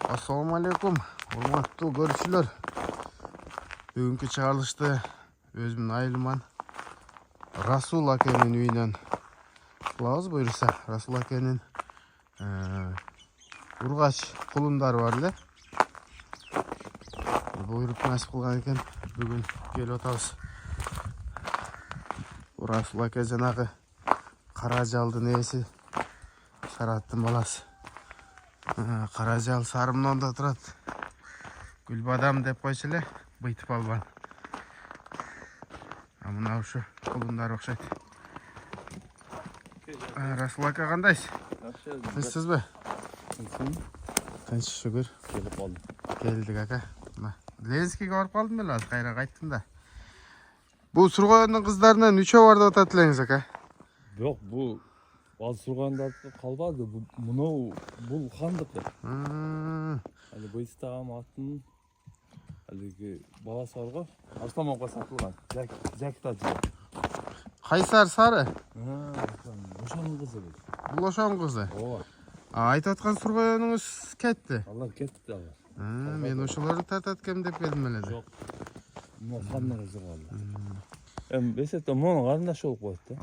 Assalamu alaikum. Урматтуу көрүүчүлөр. Бүгүнкү чыгарылышты өзүмдүн айылыман Расул акенин үйүнөн кылабыз буюрса. Расул акенин ургач кулундары бар эле. Буйруп насип кылган экен. Бүгүн келип атабыз. Расул аке жанагы кара жалдын ээси, Сараттын баласы. Кара жал Сарымнонда турат. Гүлбадам деп койчу эле, быйтып албан. Мына ушу кулундар окшойт. Расул ака кандайсыз? Жакшы. Тынчсызбы? Тынч, шүгүр. Келип калдым. Келдик ака. Ленскийге барып калдым эле, азыр кайра кайттым да. Бул Сургоюндун кыздарынан үчөө бар деп атат элеңиз ака. Жок, бул ал сурганда калбады. Мунау бул хандыкы. Али быйстагам аттын алиги баласы бар го. Арсланмонго сатылган. Жактажы. Кайсар Сары? Ошонун кызы бул. Бул ошонун кызы. Ооба. Айтып аткан Сургоюнуңуз кетти. Алар кетти алар. Мен ошолорду тартат экен деп келдим эле. Жок. Мына хандын кызы калды. Эсептен мунун карындашы болуп коет да.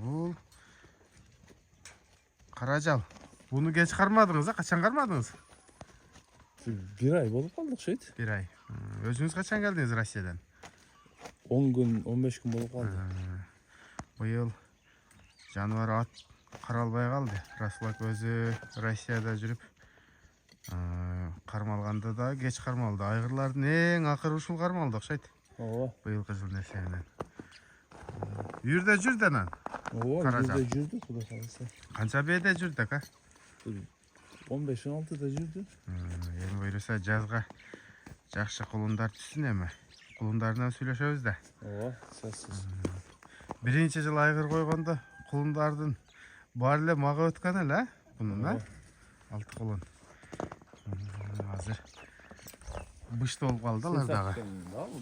Бул кара жал. Буну кеч кармадыңыз, качан кармадыңыз? Bir ay болуп калды окшойт. Bir ay. Өзүңүз качан келдиңиз Россиядан? 10 күн, 15 күн болуп калды. Быйыл жаныбар ат каралбай калды. Расул ака өзү Россияда жүрүп кармалганда да кеч кармалды. Айгырлардын эң акыры ушул кармалды окшойт. Ооба. Быйылкы жыл нерсенен. Үйүрдө жүрдү анан. Ооба, жүрдү, кудай калса. Канча бээде жүрдү ака? 15-16'da жүрдү. Эми буюрса жазга жакшы кулундар түссүн эми. Кулундарынан сүйлөшөбүз да. Ооба, сөзсүз. Биринчи жыл айгыр койгондо кулундардын баары эле мага өткөн эле, бунун, 6 кулун. Азыр бышты болуп калды алар дагы.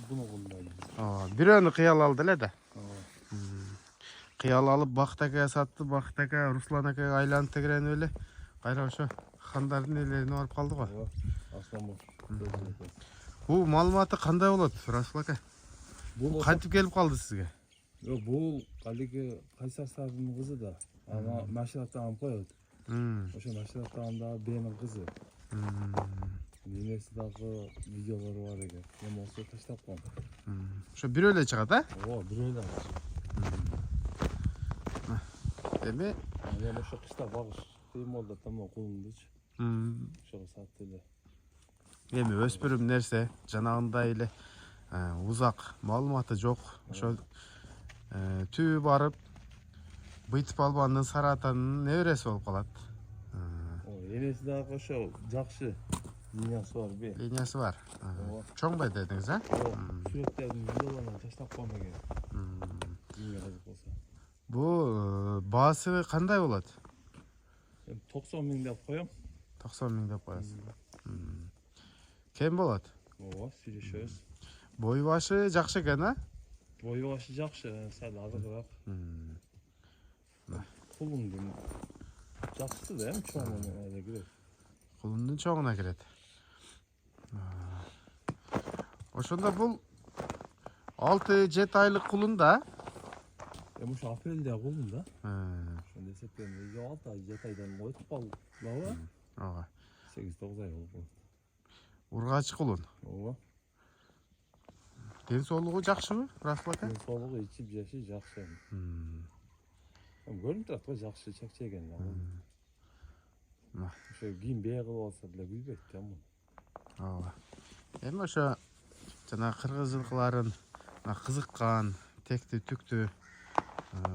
Буну кулундар. Бирөөнү кыял алды эле да. Кыял алып Бакыт акага сатты, Бакыт ака Руслан акага айланып тегеренип эле кайра ошо хандардын элерине барып калды го. Арсланмон. Бул маалыматы кандай болот, Расул ака? Бул Кантип келип калды сизге? Жок, бул алиги Кайсар Сардын кызы да. Ага машинаттан коет. Ошо машинаттан бенин кызы. Энеси дагы видеолору бар экен. Мен болсо таштап койгом. Ошо бирөө эле чыгат, а? Ооба, бирөө эле. Эми Мен ошо кышта багыш кыйын болду тамам кулумдучу. Ошого сатты эле. Эми өспүрүм нерсе, жанагындай эле узак маалыматы жок. Ошо түбү барып быйтып албандын Саратанын небереси болуп калат. Энеси дагы ошо жакшы линиясы бар бе. Линиясы бар. Чоңбай дедиңиз, а? Сүрөттөрдүн видеолорун таштап койгом экен. Эмне кызык болсо. Бу баасы кандай болот? 90 миң деп коем. 90 миң деп коесуз. Кем болот? Ооба, сүйлөшөбүз. Бой башы жакшы экен, а? Бой башы жакшы, сал азыраак. Кулундун жакшысы да, чоңуна эле кирет. Кулундун чоңуна кирет. Ошондо бул 6-7 айлык кулун да? Ошо апрелде кулун да. Ошондо эсептегенде 6 ай, 7 айдан өтүп калдыбы? Ооба. 8-9 ай болду. Ургач кулун. Ооба. Ден соолугу жакшыбы, Расул ака? Ден соолугу ичип жеши жакшы. Көрүнүп турат го жакшы чекчеген. Ошо кийин бээ кылып алса деле билбейт да муну. Ооба. Эми ошо жана кыргыз жылкыларын кызыккан, текти түктү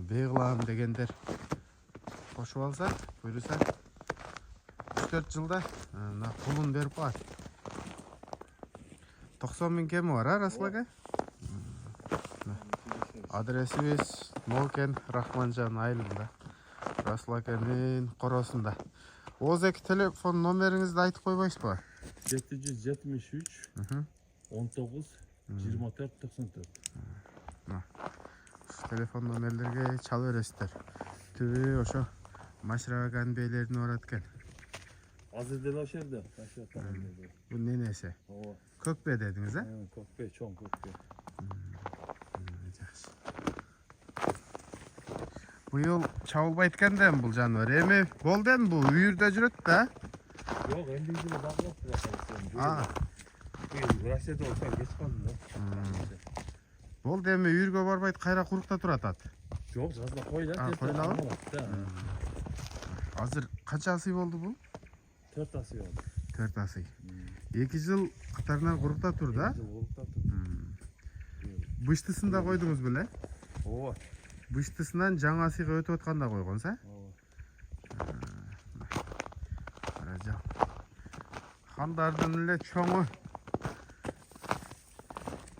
бээ кылам дегендер кошуп алса, буюрса 3-4 жылда кулун берип калат. 90 миң кеми бар, а, Расул ака? Адресибиз Нолкен Рахманжан айылында. Расул аканын коросунда. Ооз телефон номериңизди айтып койбойсузбу? 773 19 24 94. Телефон номерлерге чала бересиздер. Түбү ошо Машираган бейлерин барат экен. Азыр деле ошол жерде машина жерде. Bu nenesi? Ооба. Kökbe dediniz ha? Көкпе, чоң көкпе. Жақсы. Быйыл чабылбайт экен да бул жаныбар. Эми болду эми бул үйүрдө жүрөт да. Жок, эндиги жылы багылап А, быйыл Россияда болсо кеч калдым да. болду эми үйүргө барбайт, кайра курукта турат ат. Жок, жазда койду да. Койлабы? Азыр канча асый болду бул? 4 асы болду. 4 асый. 2 жыл катарынан курукта тур да? Быштысын да койдуңуз беле? Ооба. Быштысынан жаңы асыйга өтүп атканда койгонсуз, а? Ооба. Каражал. Хандардын эле чоңу.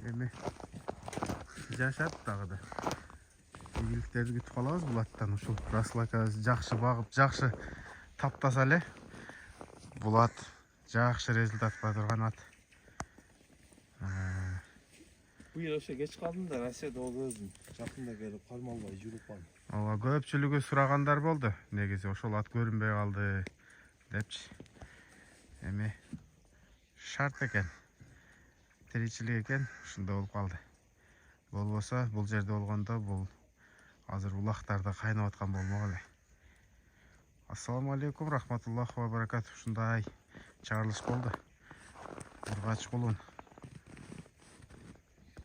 Эми жашат дагы да. Ийгиликтерди күтүп калабыз бул аттан. Ушул Расул акабыз жакшы багып, жакшы таптаса эле бул ат жакшы результатка турган ат. Быйыл ошо кеч калдым да, Россияда болуп өзүм жакында келип калма албай жүрүп калдым. Ооба, көпчүлүгү сурагандар болду. Негизи ошол ат көрүнбөй калды депчи. Эми шарт экен. Тиричилик экен, ушунда болуп калды. Болбосо бул жерде болгондо бул азыр улактарда кайнап аткан болмок эле. Ассаламу алейкум, рахматуллахи ва баракатух. Ушундай чыгарылыш болду. Ургач кулун.